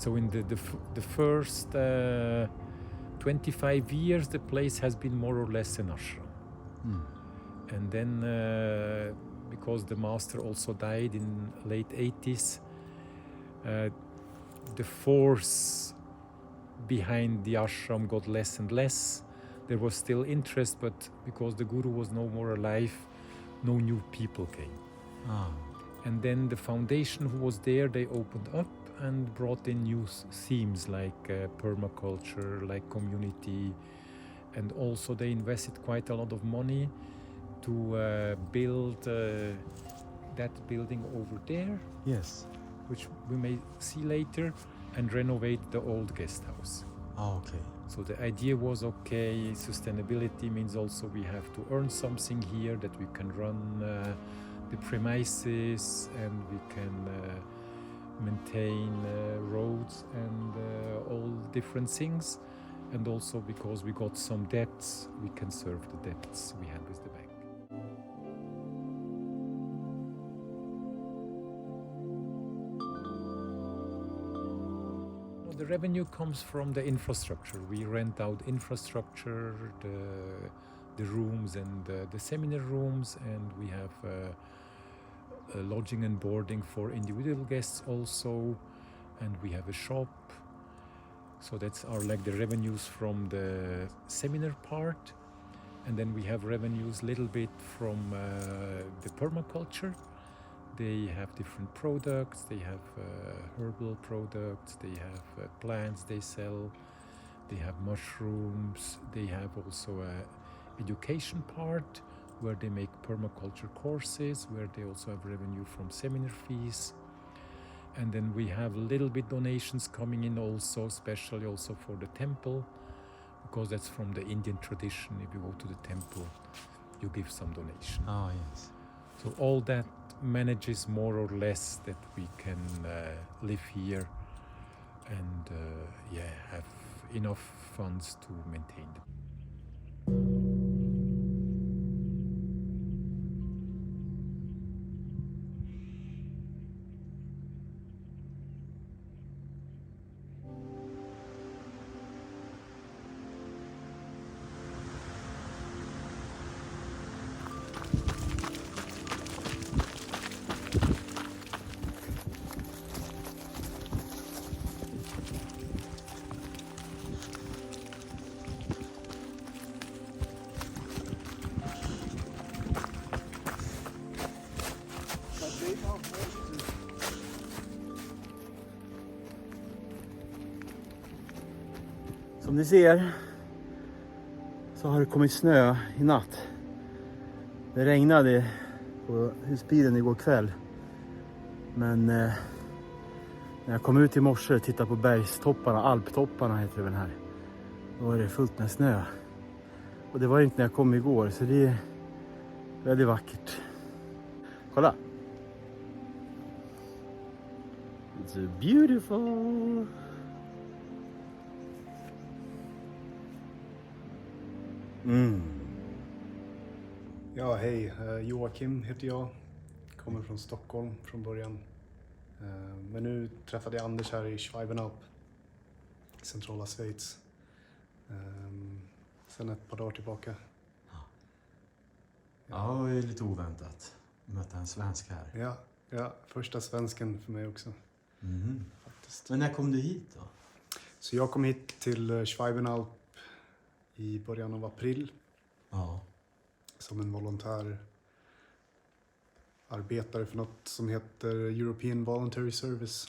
So in the first 25 years, the place has been more or less an ashram. And then, because the master also died in late 80s, the force behind the ashram got less and less. There was still interest, but because the guru was no more alive, no new people came. And then the foundation who was there, they opened up and brought in new themes like permaculture, like community, and also they invested quite a lot of money to build that building over there. Yes. Which we may see later, and renovate the old guest house. Okay. So the idea was, okay, sustainability means also we have to earn something here, that we can run the premises and we can maintain roads and all different things. And also because we got some debts, we can serve the debts we had with the bank. The revenue comes from the infrastructure. We rent out infrastructure, the rooms and the seminar rooms, and we have lodging and boarding for individual guests also, and we have a shop. So that's our the revenues from the seminar part, and then we have revenues little bit from the permaculture. They have different products, they have herbal products, they have plants they sell, they have mushrooms, they have also a education part where they make permaculture courses, where they also have revenue from seminar fees. And then we have a little bit donations coming in also, especially also for the temple, because that's from the Indian tradition. If you go to the temple, you give some donation. Oh, yes. So all that manages more or less that we can live here and have enough funds to maintain them. Som ni ser så har det kommit snö i natt. Det regnade på husbilen igår kväll. Men när jag kom ut i morse och tittade på bergstopparna, alptopparna heter det väl här, då var det fullt med snö. Och det var inte när jag kom igår, så det är väldigt vackert. Kolla! It's beautiful! Ja, hej. Joakim heter jag. Kommer från Stockholm från början. Men nu träffade jag Anders här i Schweibenalp, centrala Schweiz. Sen ett par dagar tillbaka. Ja, det är lite oväntat. Möta en svensk här. Ja, första svensken för mig också. Faktiskt. Men när kom du hit då? Så jag kom hit till Schweibenalp i början av april. Ja. Som en volontär arbetare för något som heter European Voluntary Service.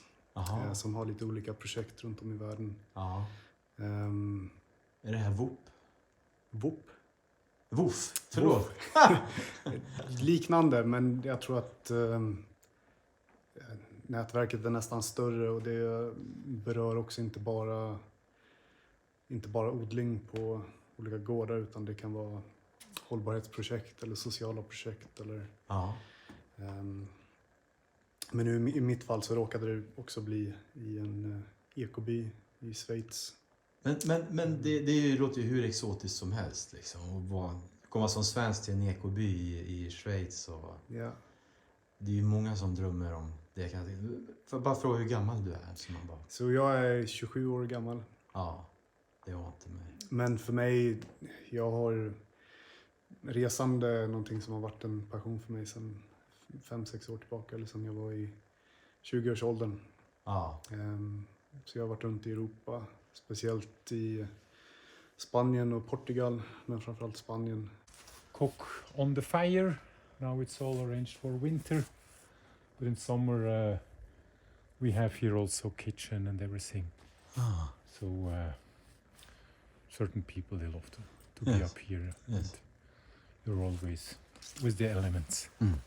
Som har lite olika projekt runt om i världen. Ja. Är det här VOP? VOP? VOF, förlåt. Liknande, men jag tror att nätverket är nästan större och det berör också inte bara odling på olika gårdar, utan det kan vara hållbarhetsprojekt eller sociala projekt. Eller, men nu, i mitt fall så råkade det också bli i en ekoby i Schweiz. Men det låter ju hur exotiskt som helst liksom. Och komma som svensk till en ekoby i Schweiz. Och det är ju många som drömmer om Det kan jag för bara fråga hur gammal du är. Så man bara, Så jag är 27 år gammal. ja, det var inte mig. Men för mig, jag har resande någonting som har varit en passion för mig sedan 5-6 år tillbaka. Eller sedan jag var i 20-årsåldern. Ja. Så jag har varit runt i Europa. Speciellt i Spanien och Portugal. Men framförallt Spanien. Cook on the fire. Now it's all arranged for winter. But in summer we have here also kitchen and everything. Ah. So certain people, they love to be Yes. up here. Yes. And you're always with the elements. Mm.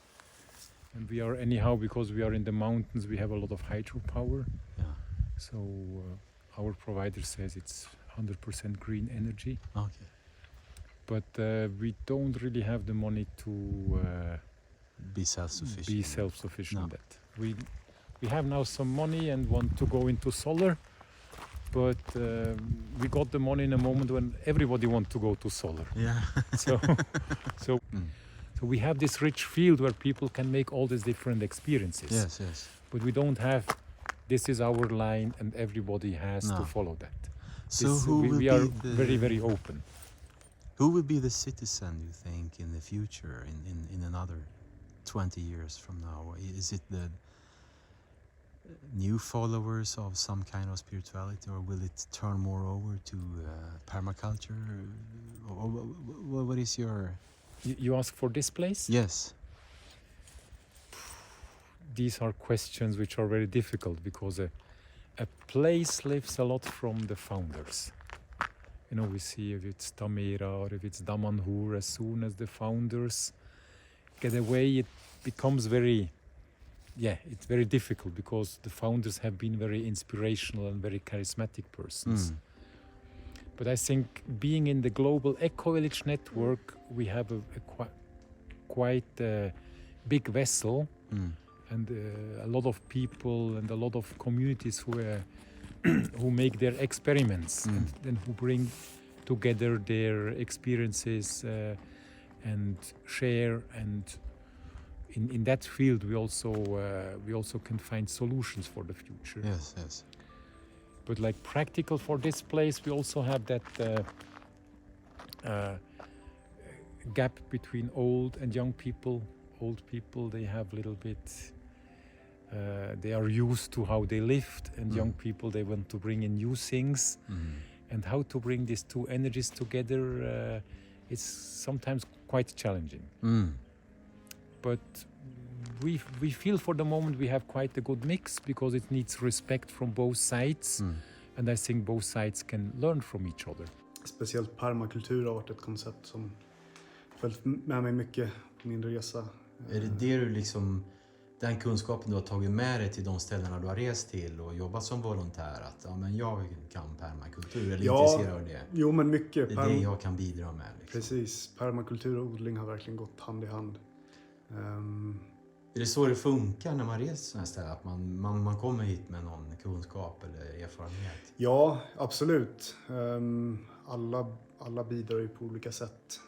And we are anyhow, because we are in the mountains, we have a lot of hydropower. Yeah. So our provider says it's 100% green energy. Okay. But we don't really have the money to Be self-sufficient. be self-sufficient. No. That we have now some money and want to go into solar, but we got the money in a moment when everybody wants to go to solar. Yeah. So so we have this rich field where people can make all these different experiences. Yes, yes. But we don't have. This is our line, and everybody has No. to follow that. So This- who will we are be the very, very open. Who will be the citizen, you think, in the future, in another 20 years from now? Is it the new followers of some kind of spirituality, or will it turn more over to permaculture? Or what is your... You ask for this place? Yes. These are questions which are very difficult because a place lives a lot from the founders. You know, we see if it's Tamera or if it's Damanhur, as soon as the founders get away, it becomes it's very difficult because the founders have been very inspirational and very charismatic persons. Mm. But I think being in the global eco-village network, we have a quite big vessel. Mm. And a lot of people and a lot of communities who make their experiments and then who bring together their experiences and share. And in that field, we also can find solutions for the future. Yes, yes. But like practical for this place, we also have that gap between old and young people. Old people, they have a little bit, they are used to how they lived, and young people, they want to bring in new things. And how to bring these two energies together, it's sometimes quite challenging. But we feel for the moment we have quite a good mix because it needs respect from both sides. And I think both sides can learn from each other. Speciellt permakultur har varit ett koncept som följt med mig mycket på min resa. Är det du liksom, den kunskapen du har tagit med dig till de ställena du har rest till och jobbat som volontär, att ja, men jag kan permakultur eller intresserad av det? Jo, men mycket. Det är det jag kan bidra med. Liksom. Precis, permakultur och odling har verkligen gått hand i hand. Är det så det funkar när man reser sådana här ställen? Att man kommer hit med någon kunskap eller erfarenhet? Ja, absolut. Alla bidrar ju på olika sätt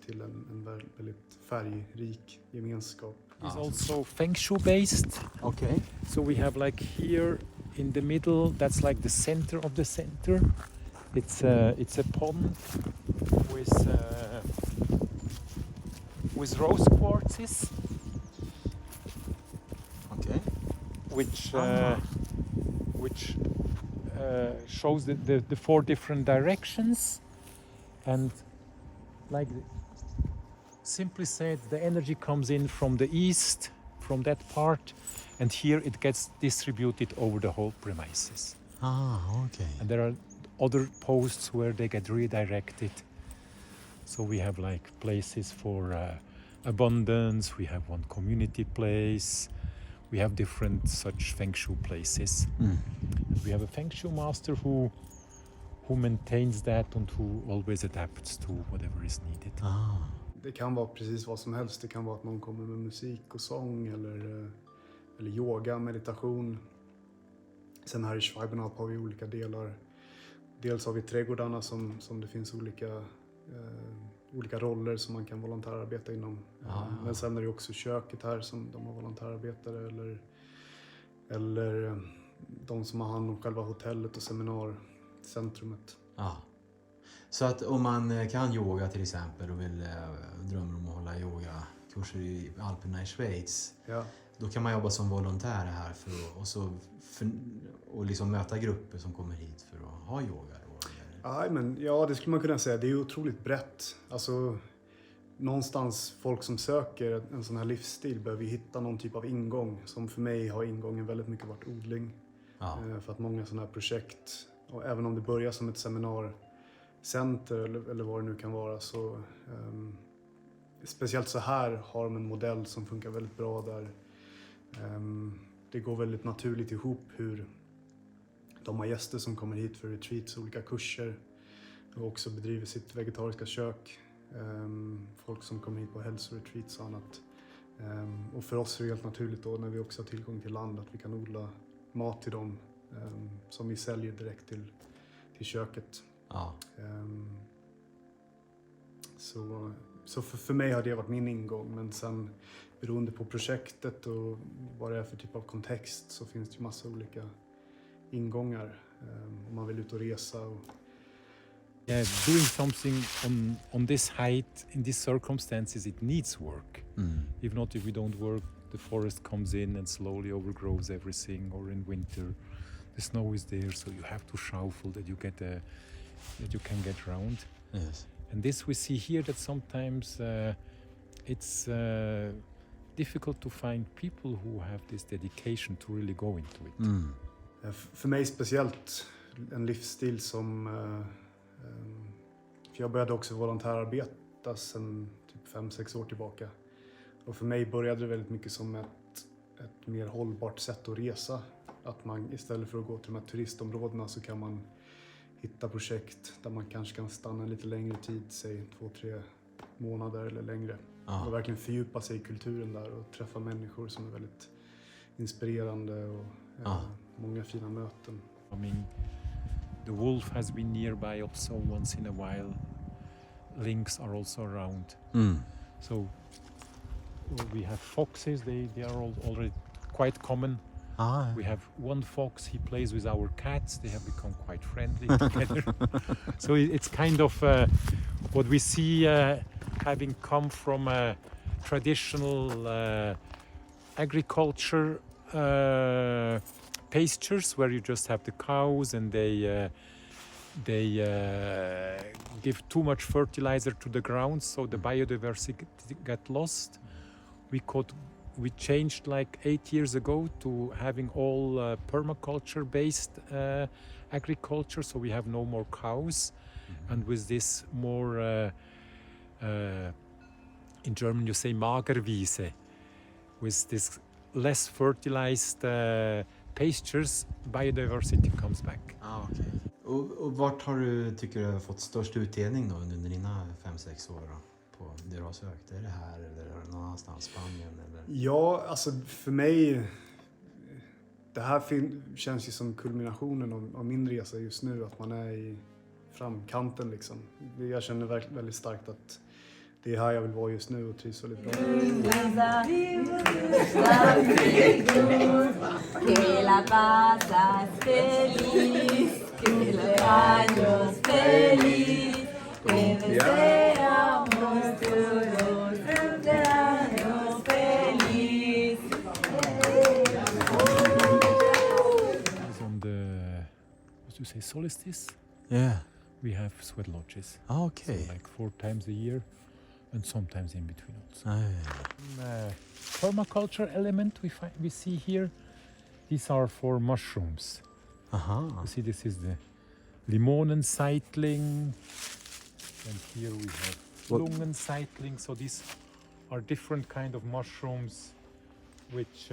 till en väldigt färgrik gemenskap. It's also Feng Shui based. Okay. So we have like here in the middle, that's like the center of the center. It's a pond with rose quartzes. Okay. Which shows the four different directions, and like simply said, the energy comes in from the east, from that part, and here it gets distributed over the whole premises. Okay. And there are other posts where they get redirected. So we have like places for abundance, we have one community place, we have different such Feng Shui places. And we have a Feng Shui master who maintains that and who always adapts to whatever is needed. Det kan vara precis vad som helst. Det kan vara att någon kommer med musik och sång eller yoga, meditation. Sen här i Schweibenalp har vi olika delar. Dels har vi trädgårdarna som det finns olika olika roller som man kan volontärarbeta inom. Men sen är det också köket här som de har volontärarbetare eller de som har hand om själva hotellet och seminarcentrumet. Ja. Så att om man kan yoga till exempel och vill drömmer om att hålla yogakurser i Alperna i Schweiz. Ja. Då kan man jobba som volontär här och liksom möta grupper som kommer hit för att ha yoga. Ja, det skulle man kunna säga. Det är otroligt brett. Alltså, någonstans folk som söker en sån här livsstil behöver hitta någon typ av ingång. Som för mig har ingången väldigt mycket varit odling. Ja. För att många sådana här projekt, och även om det börjar som ett seminarcenter eller vad det nu kan vara, så speciellt så här har de en modell som funkar väldigt bra där. Det går väldigt naturligt ihop hur de har gäster som kommer hit för retreats, olika kurser och också bedriver sitt vegetariska kök. Folk som kommer hit på hälsoretreats och annat. Och för oss är det helt naturligt då när vi också har tillgång till land att vi kan odla mat till dem som vi säljer direkt till köket. Ja. Så för mig har det varit min ingång, men sen beroende på projektet och vad det är för typ av kontext så finns det ju massa olika ingångar om man vill ut och resa. Doing something on this height, in these circumstances, it needs work. If not, if we don't work, the forest comes in and slowly overgrows everything. Or in winter, the snow is there, so you have to shuffle that you can get around. Yes. And this we see here that sometimes it's difficult to find people who have this dedication to really go into it. För mig speciellt en livsstil som... För jag började också volontärarbeta sedan typ 5-6 år tillbaka. Och för mig började det väldigt mycket som ett mer hållbart sätt att resa. Att man istället för att gå till de här turistområdena så kan man hitta projekt där man kanske kan stanna lite längre tid, säg 2-3 månader eller längre. Och verkligen fördjupa sig i kulturen där och träffa människor som är väldigt inspirerande och många fina möten. I mean, the wolf has been nearby also once in a while. Lynx are also around. So we have foxes, they are already quite common. We have one fox, he plays with our cats, they have become quite friendly together. So it's kind of what we see having come from a traditional agriculture pastures where you just have the cows and they give too much fertilizer to the ground, so the biodiversity got lost. We changed like 8 years ago to having all permaculture-based agriculture, so we have no more cows. And with this more, in German you say Magerwiese, with this less fertilized pastures, biodiversity comes back. Okay. Och vart har tycker du har fått störst utdelning då under dina 5-6 år då, på det du har sökt? Är det här eller någon annanstans, Spanien eller? Ja, alltså för mig, det här känns ju som kulminationen av min resa just nu, att man är i framkanten liksom. Jag känner väldigt starkt att det är här jag vill vara just nu och trivs väldigt bra. On the, what you say, solstice? Yeah. We have sweat lodges. Okay. So like 4 times a year and sometimes in between also. Yeah. Permaculture element we see here, these are for mushrooms. You see, this is the Limonenseitling, and here we have Lungenseitling. So these are different kind of mushrooms which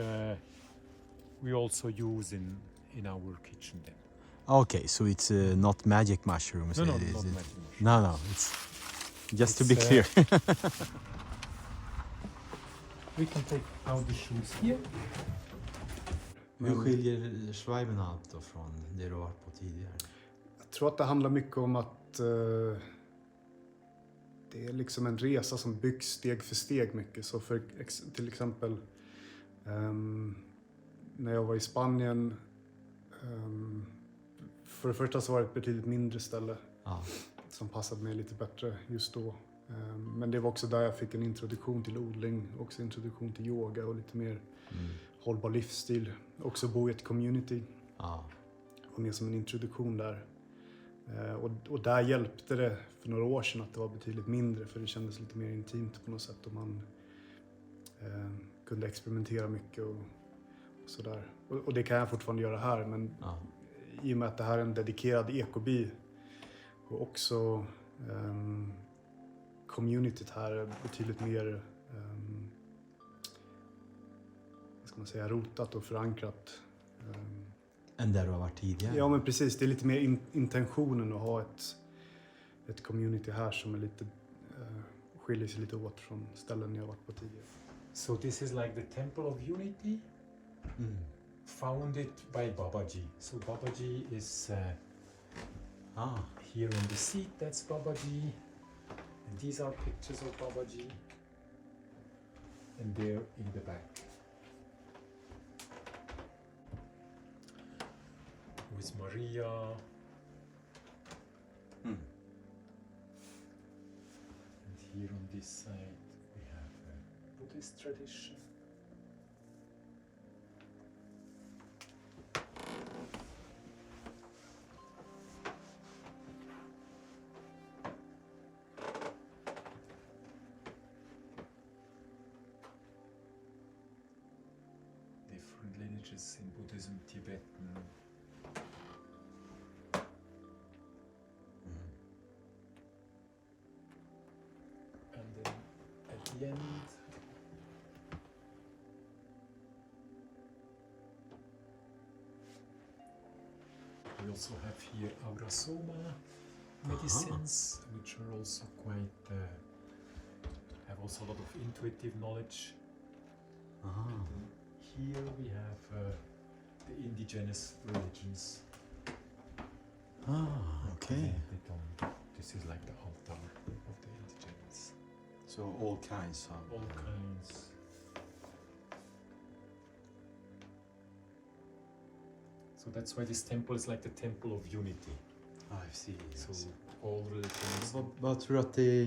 we also use in our kitchen then. Okay, so it's not magic mushrooms. No, is not it? magic mushrooms. No, it's just to be clear. We can take out the shoes here. Hur skiljer Schweibenalp då från det du har varit på tidigare? Jag tror att det handlar mycket om att det är liksom en resa som byggs steg för steg mycket. Så för till exempel när jag var i Spanien, för det första så var det ett betydligt mindre ställe som passade mig lite bättre just då. Men det var också där jag fick en introduktion till odling, också introduktion till yoga och lite mer hållbar livsstil. Också bo i ett community. Och mer som en introduktion där. Och där hjälpte det för några år sedan att det var betydligt mindre, för det kändes lite mer intimt på något sätt och man kunde experimentera mycket och sådär. Och det kan jag fortfarande göra här, men i och med att det här är en dedikerad ekoby och också communityt här är betydligt mer vad ska man säga, rotat och förankrat. Än där du har varit tidigare? Ja, men precis. Det är lite mer intentionen att ha ett community här som är lite skiljer sig lite åt från ställen jag varit på tidigare. So this is like the Temple of Unity, founded by Babaji. So Babaji is here on the seat, that's Babaji. And these are pictures of Babaji. And there in the back. With Maria. And here on this side we have a Buddhist tradition. Different lineages in Buddhism, Tibetan. And then at the end we also have here Aurasoma medicines, which are also quite have also a lot of intuitive knowledge. And then here we have the indigenous religions. Okay. This is like the altar of the indigenous. So all kinds of... All kinds. So that's why this temple is like the temple of unity. I see. So all religions. Vad tror du att det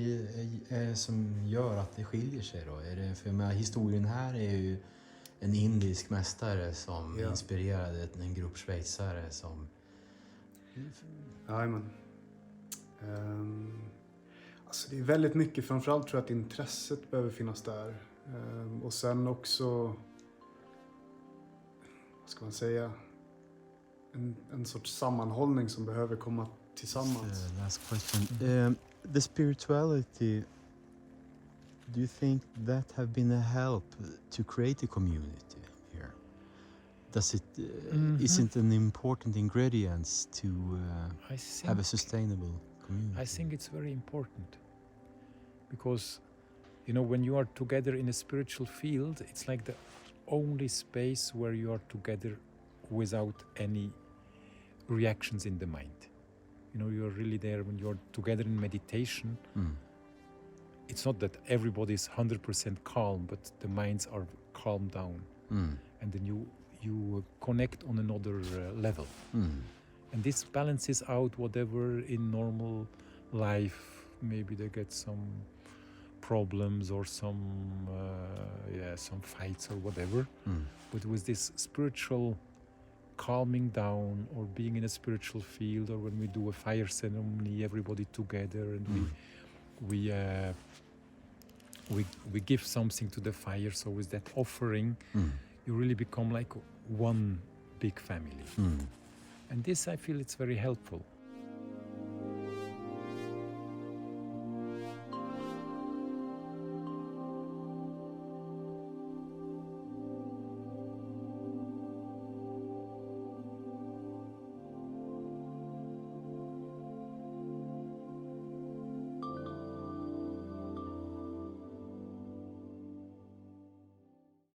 är som gör att det skiljer sig då? Är det, för med historien här är ju en indisk mästare som inspirerade en grupp schweizare som... Jajamän. Alltså det är väldigt mycket, framförallt tror jag att intresset behöver finnas där. Och sen också, vad ska man säga, en sorts sammanhållning som behöver komma tillsammans. Last question. The spirituality, do you think that have been a help to create a community here? Does it isn't an important ingredient to have a sustainable community? I think it's very important because, you know, when you are together in a spiritual field, it's like the only space where you are together without any reactions in the mind. You know, you're really there when you're together in meditation. It's not that everybody is 100% calm, but the minds are calmed down. And then you connect on another level. And this balances out whatever in normal life, maybe they get some problems or some fights or whatever. But with this spiritual calming down or being in a spiritual field, or when we do a fire ceremony, everybody together, and we give something to the fire. So with that offering, you really become like one big family. And this, I feel, it's very helpful.